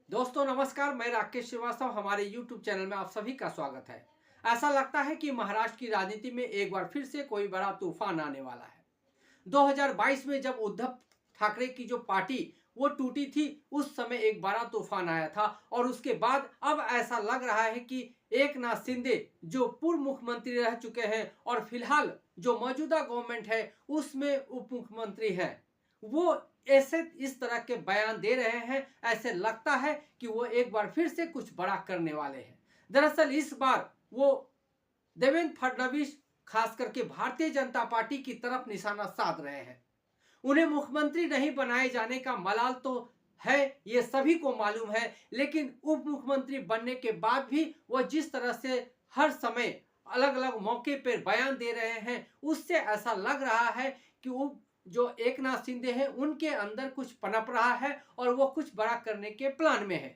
दोस्तों नमस्कार, मैं राकेश श्रीवास्तव। हमारे YouTube चैनल में आप सभी का स्वागत है। ऐसा लगता है कि महाराष्ट्र की राजनीति में एक बार फिर से कोई बड़ा तूफान आने वाला है। 2022 में जब उद्धव ठाकरे की जो पार्टी वो टूटी थी, उस समय एक बड़ा तूफान आया था और उसके बाद अब ऐसा लग रहा है कि एकनाथ शिंदे जो पूर्व मुख्यमंत्री रह चुके हैं और फिलहाल जो मौजूदा गवर्नमेंट है उसमें उप मुख्यमंत्री हैं, वो ऐसे इस तरह के बयान दे रहे हैं। ऐसे लगता है कि वो एक बार फिर से कुछ बड़ा करने वाले हैं। दरअसल इस बार वो देवेंद्र फडणवीस खास करके भारतीय जनता पार्टी की तरफ निशाना साध रहे हैं। उन्हें मुख्यमंत्री नहीं बनाए जाने का मलाल तो है, ये सभी को मालूम है, लेकिन उप मुख्यमंत्री बनने के बाद भी वह जिस तरह से हर समय अलग अलग मौके पर बयान दे रहे हैं, उससे ऐसा लग रहा है कि उप जो एकनाथ शिंदे हैं उनके अंदर कुछ पनप रहा है और वो कुछ बड़ा करने के प्लान में है।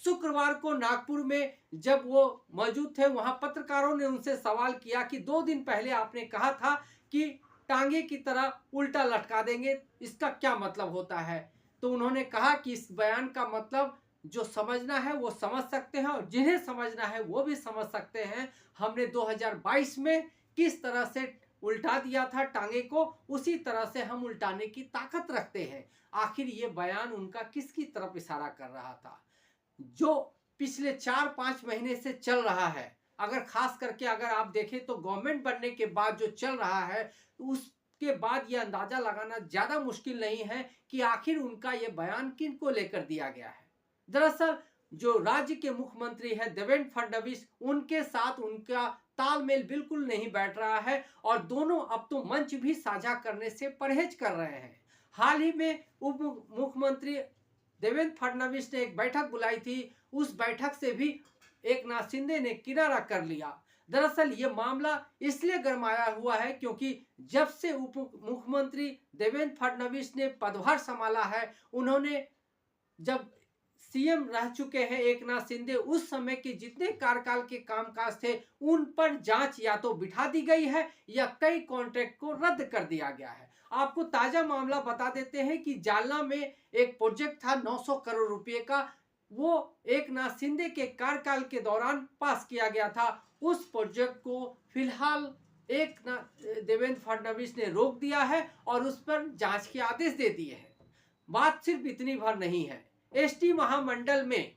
शुक्रवार को नागपुर में जब वो मौजूद थे, वहां पत्रकारों ने उनसे सवाल किया कि 2 दिन पहले आपने कहा था कि टांगे की तरह उल्टा लटका देंगे, इसका क्या मतलब होता है? तो उन्होंने कहा कि इस बयान का मतलब जो समझना है वो समझ सकते हैं और जिन्हें समझना है वो भी समझ सकते हैं। हमने 2022 में किस तरह से उल्टा दिया था टांगे को, उसी तरह से हम उल्टाने की ताकत रखते हैं। आखिर ये बयान उनका किसकी तरफ इशारा कर रहा था? जो पिछले 4-5 महीने से चल रहा है, अगर खास करके अगर आप देखें तो गवर्नमेंट बनने के बाद जो चल रहा है, तो उसके बाद ये अंदाजा लगाना ज़्यादा मुश्किल नहीं है कि आखिर उनका ये बयान किनको लेकर दिया गया है। दरअसल जो राज्य के मुख्यमंत्री हैं देवेंद्र फडणवीस, उनके साथ उनका तालमेल बिल्कुल नहीं बैठ रहा है और दोनों अब तो मंच भी साझा करने से परहेज कर रहे हैं। हाल ही में उप मुख्यमंत्री देवेंद्र फडणवीस ने एक बैठक बुलाई थी, उस बैठक से भी एकनाथ शिंदे ने किनारा कर लिया। दरअसल ये मामला इसलिए गरमाया हुआ है क्योंकि जब से उप मुख्यमंत्री देवेंद्र फडणवीस ने पदभार संभाला है, उन्होंने जब सीएम रह चुके हैं एकनाथ शिंदे, उस समय के जितने कार्यकाल के कामकाज थे उन पर जांच या तो बिठा दी गई है या कई कॉन्ट्रैक्ट को रद्द कर दिया गया है। आपको ताजा मामला बता देते हैं कि जालना में एक प्रोजेक्ट था 900 करोड़ रुपए का, वो एकनाथ शिंदे के कार्यकाल के दौरान पास किया गया था। उस प्रोजेक्ट को फिलहाल एक देवेंद्र फडणवीस ने रोक दिया है और उस पर जांच के आदेश दे दिए हैं। बात सिर्फ इतनी भर नहीं है। एसटी महामंडल में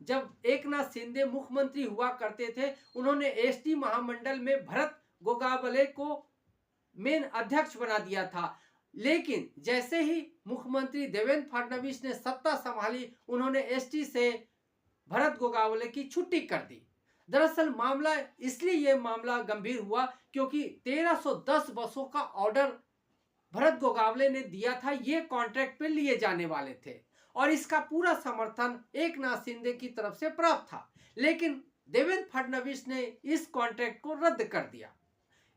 जब एकनाथ शिंदे मुख्यमंत्री हुआ करते थे, उन्होंने एसटी महामंडल में भरत गोगावले को मेन अध्यक्ष बना दिया था। लेकिन जैसे ही मुख्यमंत्री देवेंद्र फडणवीस ने सत्ता संभाली, उन्होंने एसटी से भरत गोगावले की छुट्टी कर दी। दरअसल मामला इसलिए ये मामला गंभीर हुआ क्योंकि 1310 बसों का ऑर्डर भरत गोगावले ने दिया था, ये कॉन्ट्रैक्ट पे लिए जाने वाले थे और इसका पूरा समर्थन एकनाथ शिंदे की तरफ से प्राप्त था। लेकिन देवेंद्र फडणवीस ने इस कॉन्ट्रैक्ट को रद्द कर दिया।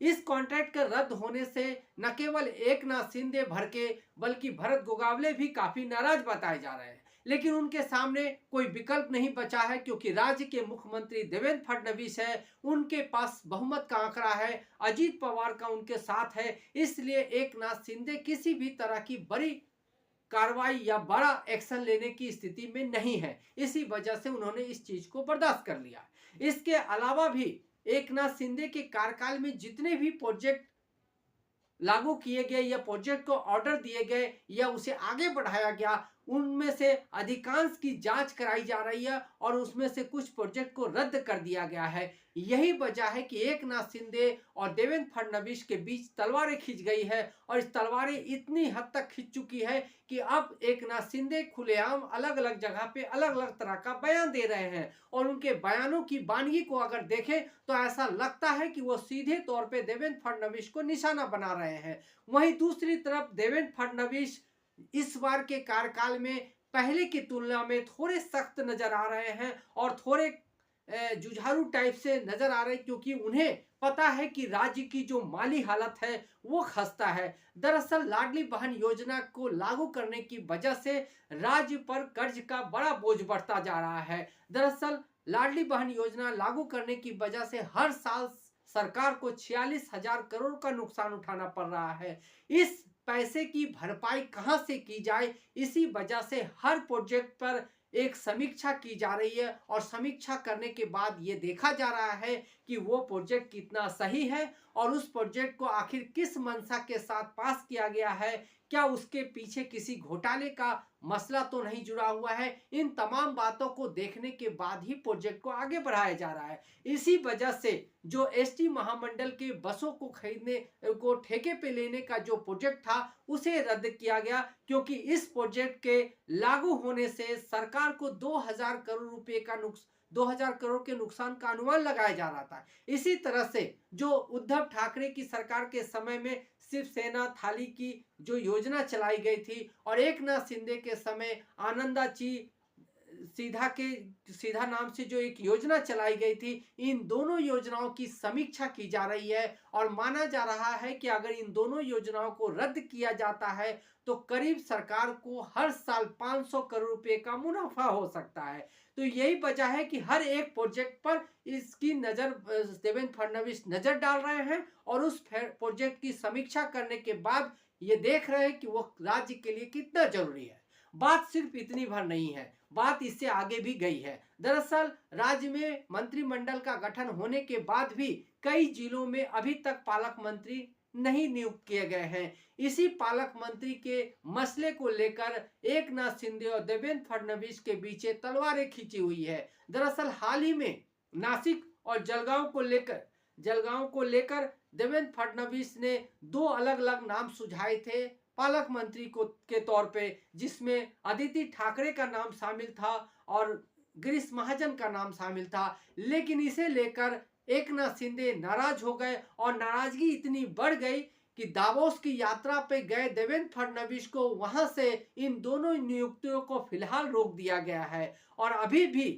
इस कॉन्ट्रैक्ट के रद्द होने से न केवल एकनाथ शिंदे भड़के, बल्कि भरत गोगावले भी काफी नाराज बताए जा रहे हैं। लेकिन उनके सामने कोई विकल्प नहीं बचा है क्योंकि राज्य के मुख्यमंत्री देवेंद्र फडणवीस है, उनके पास बहुमत का आंकड़ा है, अजीत पवार का उनके साथ है। इसलिए एकनाथ शिंदे किसी भी तरह की बड़ी कार्रवाई या बड़ा एक्शन लेने की स्थिति में नहीं है। इसी वजह से उन्होंने इस चीज को बर्दाश्त कर लिया। इसके अलावा भी एकनाथ शिंदे के कार्यकाल में जितने भी प्रोजेक्ट लागू किए गए या प्रोजेक्ट को ऑर्डर दिए गए या उसे आगे बढ़ाया गया, उनमें से अधिकांश की जांच कराई जा रही है और उसमें से कुछ प्रोजेक्ट को रद्द कर दिया गया है। यही वजह है कि एकनाथ शिंदे और देवेंद्र फडणवीस के बीच तलवारें खिंच गई है और इस तलवारें इतनी हद तक खिंच चुकी है कि अब एकनाथ शिंदे खुलेआम अलग अलग जगह पे अलग अलग तरह का बयान दे रहे हैं और उनके बयानों की वानगी को अगर देखें तो ऐसा लगता है कि वो सीधे तौर पे देवेंद्र फडणवीस को निशाना बना रहे हैं। वहीं दूसरी तरफ देवेंद्र फडणवीस इस बार के कार्यकाल में पहले की तुलना में थोड़े सख्त नजर आ रहे हैं और थोड़े जुझारू टाइप से नजर आ रहे हैं क्योंकि उन्हें पता है कि राज्य की जो माली हालत है वो खस्ता है। दरअसल लाडली बहन योजना को लागू करने की वजह से राज्य पर कर्ज का बड़ा बोझ बढ़ता जा रहा है। दरअसल लाडली बहन योजना लागू करने की वजह से हर साल सरकार को 46,000 करोड़ का नुकसान उठाना पड़ रहा है। इस पैसे की भरपाई कहां से की जाए, इसी वजह से हर प्रोजेक्ट पर एक समीक्षा की जा रही है और समीक्षा करने के बाद ये देखा जा रहा है कि वो प्रोजेक्ट कितना सही है और उस प्रोजेक्ट को आखिर किस मंशा के साथ पास किया गया है, क्या उसके पीछे किसी घोटाले का मसला तो नहीं जुड़ा हुआ है। इन तमाम बातों को देखने के बाद ही प्रोजेक्ट को आगे बढ़ाया जा रहा है। इसी वजह से जो एसटी महामंडल के बसों को खरीदने को ठेके पे लेने का जो प्रोजेक्ट था उसे रद्द किया गया, क्योंकि इस प्रोजेक्ट के लागू होने से सरकार को 2000 करोड़ रुपए का 2000 करोड़ के नुकसान का अनुमान लगाया जा रहा था। इसी तरह से जो उद्धव ठाकरे की सरकार के समय में शिवसेना थाली की जो योजना चलाई गई थी और एकनाथ शिंदे के समय आनंदाची सीधा नाम से जो एक योजना चलाई गई थी, इन दोनों योजनाओं की समीक्षा की जा रही है और माना जा रहा है कि अगर इन दोनों योजनाओं को रद्द किया जाता है तो करीब सरकार को हर साल 500 करोड़ रुपए का मुनाफा हो सकता है। तो यही वजह है कि हर एक प्रोजेक्ट पर इसकी नजर देवेंद्र फडणवीस नजर डाल रहे हैं और उस प्रोजेक्ट की समीक्षा करने के बाद ये देख रहे हैं कि वो राज्य के लिए कितना जरूरी है। बात सिर्फ इतनी भर नहीं है, बात इससे आगे भी गई है। दरअसल राज्य में मंत्रिमंडल का गठन होने के बाद भी कई जिलों में अभी तक पालक मंत्री नहीं नियुक्त किए गए हैं। इसी पालक मंत्री के मसले को लेकर एकनाथ शिंदे और देवेंद्र फडणवीस के बीच तलवारें खींची हुई है। दरअसल हाल ही में नासिक और जलगांव को लेकर देवेंद्र फडणवीस ने दो अलग अलग नाम सुझाए थे पालक मंत्री को के तौर पे, जिसमें अदिति ठाकरे का नाम शामिल था और गिरीश महाजन का नाम शामिल था। लेकिन इसे लेकर एकनाथ शिंदे नाराज हो गए और नाराजगी इतनी बढ़ गई कि दावोस की यात्रा पे गए देवेंद्र फडणवीस को वहां से इन दोनों नियुक्तियों को फिलहाल रोक दिया गया है और अभी भी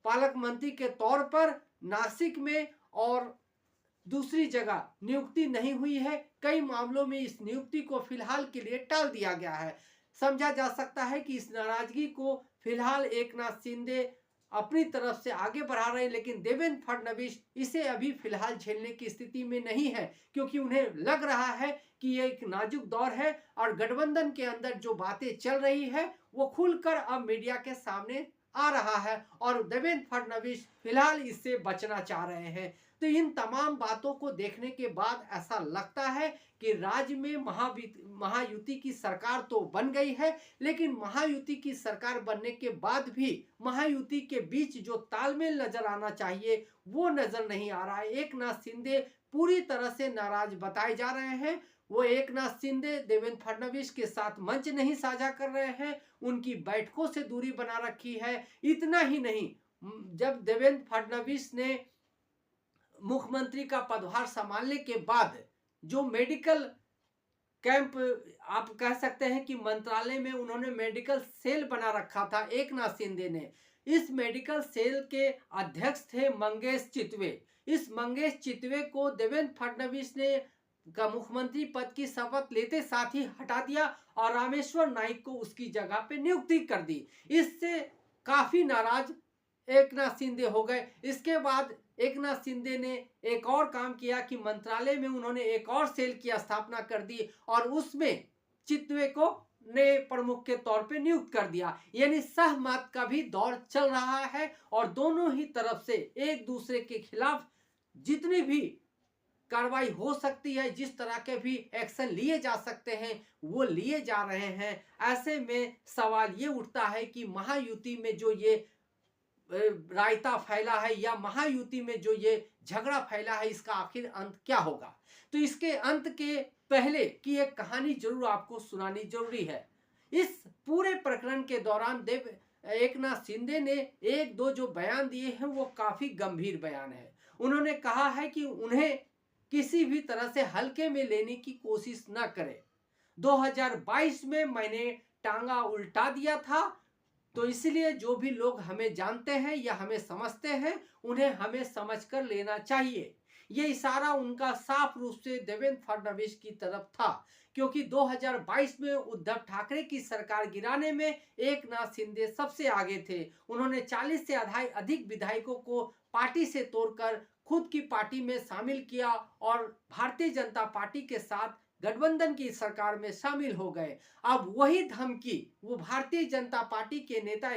पालक मंत्री के तौर पर नासिक में और दूसरी जगह नियुक्ति नहीं हुई है। कई मामलों में इस नियुक्ति को फिलहाल के लिए टाल दिया गया है। समझा जा सकता है कि इस नाराजगी को फिलहाल एकनाथ शिंदे अपनी तरफ से आगे बढ़ा रहे हैं, लेकिन देवेंद्र फडणवीस इसे अभी फिलहाल झेलने की स्थिति में नहीं है, क्योंकि उन्हें लग रहा है कि ये एक नाजुक दौर है और गठबंधन के अंदर जो बातें चल रही है वो खुलकर अब मीडिया के सामने आ रहा है और देवेंद्र फडणवीस फिलहाल इससे बचना चाह रहे हैं। तो इन तमाम बातों को देखने के बाद ऐसा लगता है कि राज्य में महायुति की सरकार तो बन गई है, लेकिन महायुति की सरकार बनने के बाद भी महायुति के बीच जो तालमेल नजर आना चाहिए वो नजर नहीं आ रहा है। एकनाथ शिंदे पूरी तरह से नाराज बताए जा रहे हैं। वो एकनाथ शिंदे देवेंद्र फडणवीस के साथ मंच नहीं साझा कर रहे हैं, उनकी बैठकों से दूरी बना रखी है। इतना ही नहीं, जब देवेंद्र फडणवीस ने मुख्यमंत्री का पदभार संभालने के बाद जो मेडिकल कैंप, आप कह सकते हैं कि मंत्रालय में उन्होंने मेडिकल सेल बना रखा था एकनाथ शिंदे ने। इस मेडिकल सेल के अध्यक्ष थे मंगेश चितवे। इस मंगेश चितवे को देवेंद्र फडणवीस ने का मुख्यमंत्री पद की शपथ लेते साथ ही हटा दिया और रामेश्वर नाइक को उसकी जगह पे नियुक्ति कर दी। इससे काफी नाराज एकनाथ शिंदे हो गए। इसके बाद एकनाथ शिंदे ने एक और काम किया कि मंत्रालय में उन्होंने एक और सेल की स्थापना कर दी और उसमें चितवे को नए प्रमुख के तौर पे नियुक्त कर दिया। यानी सहमत का भी दौर चल रहा है और दोनों ही तरफ से एक दूसरे के खिलाफ जितनी भी कार्रवाई हो सकती है, जिस तरह के भी एक्शन लिए जा सकते हैं वो लिए जा रहे हैं। ऐसे में सवाल ये उठता है कि महायुति में जो ये रायता फैला है या महायुति में जो ये झगड़ा फैला है, इसका आखिर अंत क्या होगा। तो इसके अंत के पहले की एक कहानी जरूर आपको सुनानी जरूरी है। इस पूरे प्रकरण के दौरान एकनाथ शिंदे ने एक दो जो बयान दिए हैं वो काफी गंभीर बयान है। उन्होंने कहा है कि उन्हें किसी भी तरह से हल्के में लेने की कोशिश न करें। 2022 में मैंने टांगा उल्टा दिया था, तो इसलिए जो भी लोग हमें जानते हैं या हमें समझते हैं उन्हें हमें समझकर लेना चाहिए। ये इशारा उनका साफ रूप से देवेंद्र फडणवीस की तरफ था, क्योंकि 2022 में उद्धव ठाकरे की सरकार गिराने में एकनाथ शिंदे सबसे आगे थे। उन्होंने 40 से अधिक विधायकों को पार्टी से तोड़कर खुद की पार्टी में शामिल किया और भारतीय जनता पार्टी के साथ गठबंधन की सरकार में शामिल हो गए। अब वही धमकी वो भारतीय जनता पार्टी के नेता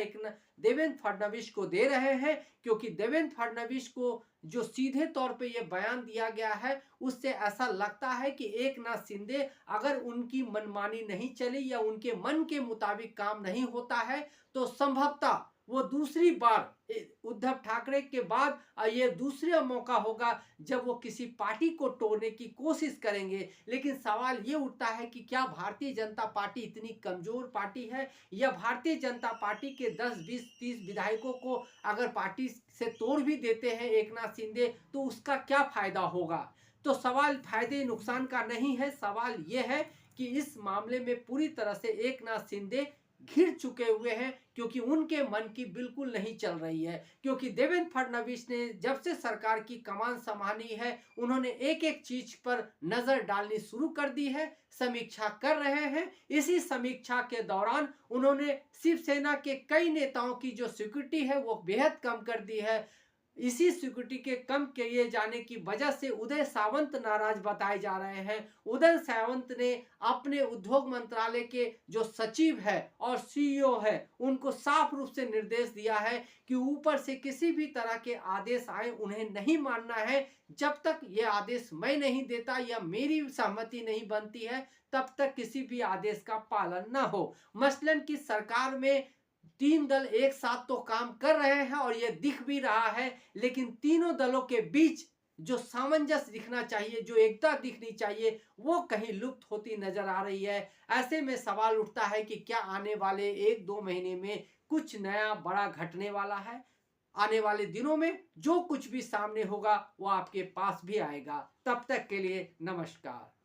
देवेंद्र फडणवीस को दे रहे हैं, क्योंकि देवेंद्र फडणवीस को जो सीधे तौर पे ये बयान दिया गया है, उससे ऐसा लगता है कि एकनाथ शिंदे अगर उनकी मनमानी नहीं चली या उनके मन के मुताबिक काम नहीं होता है, तो संभवतः वो दूसरी बार उद्धव ठाकरे के बाद ये दूसरा मौका होगा जब वो किसी पार्टी को तोड़ने की कोशिश करेंगे। लेकिन सवाल ये उठता है कि क्या भारतीय जनता पार्टी इतनी कमजोर पार्टी है, या भारतीय जनता पार्टी के 10, 20, 30 विधायकों को अगर पार्टी से तोड़ भी देते हैं एकनाथ शिंदे, तो उसका क्या फायदा होगा। तो सवाल फायदे नुकसान का नहीं है, सवाल यह है कि इस मामले में पूरी तरह से एकनाथ शिंदे घिर चुके हुए हैं, क्योंकि उनके मन की बिल्कुल नहीं चल रही है। क्योंकि देवेंद्र फडणवीस ने जब से सरकार की कमान संभाली है, उन्होंने एक एक चीज पर नजर डालनी शुरू कर दी है, समीक्षा कर रहे हैं। इसी समीक्षा के दौरान उन्होंने शिवसेना के कई नेताओं की जो सिक्योरिटी है वो बेहद कम कर दी है। इसी सिक्योरिटी के कम किए जाने की वजह से उदय सामंत नाराज बताए जा रहे हैं। उदय सामंत ने अपने उद्योग मंत्रालय के जो सचिव है और सीईओ है, उनको साफ रूप से निर्देश दिया है कि ऊपर से किसी भी तरह के आदेश आए उन्हें नहीं मानना है। जब तक ये आदेश मैं नहीं देता या मेरी सहमति नहीं बनती है, तब तक किसी भी आदेश का पालन न हो। मसलन की सरकार में 3 दल एक साथ तो काम कर रहे हैं और यह दिख भी रहा है, लेकिन तीनों दलों के बीच जो सामंजस्य दिखना चाहिए, जो एकता दिखनी चाहिए, वो कहीं लुप्त होती नजर आ रही है। ऐसे में सवाल उठता है कि क्या आने वाले 1-2 महीने में कुछ नया बड़ा घटने वाला है। आने वाले दिनों में जो कुछ भी सामने होगा वो आपके पास भी आएगा। तब तक के लिए नमस्कार।